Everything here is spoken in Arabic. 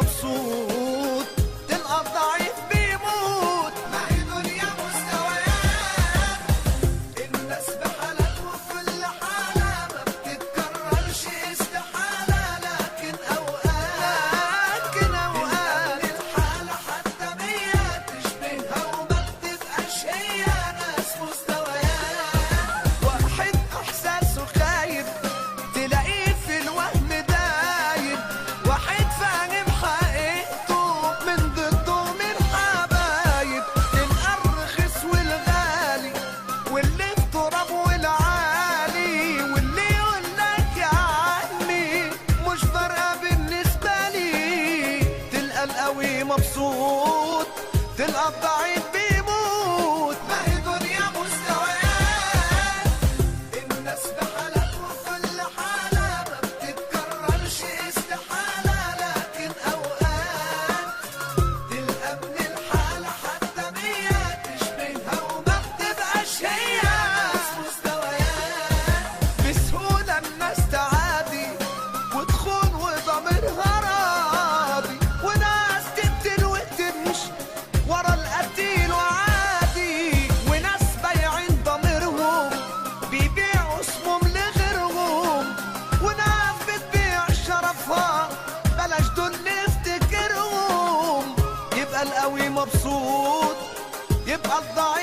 مبسوط، تلقى الضعيف بيموت. ما هي دنيا مستويات، الناس بحالات وكل حالة ما بتتكررش استحالة. لكن أوقات الحالة حتى مية تشبهها وما بتبقاش هي. ناس مستويات، واحد إحساسه خايب تلاقيه في الوهم دايب، واحد فاهم حقيقته من ضده من حبايب. تلقى الرخيص والغالي واللي في تراب والعالي، واللي يقولك يا عمي مش فارقة بالنسبة لي. تلقى القوي مبسوط، تلقى الضعيف بيموت. ما هي دنيا مستويات، الناس بحالات وكل حالة ما بتتكررش استحالة. لكن أوقات تلقى من الحالة حتى مية تشبهها وما بتبقاش هي. ناس مستويات، بسهولة الناس تعادي وتخون وضميرها راضي، وناس تقتل وتمشي ورا القتيل وعادي، وناس بايعين ضميرهم بيبيعوا اسمهم لغيرهم، وناس بتبيع شرفها بلاش دول نفتكرهم. يبقى القوي مبسوط، يبقى الضعيف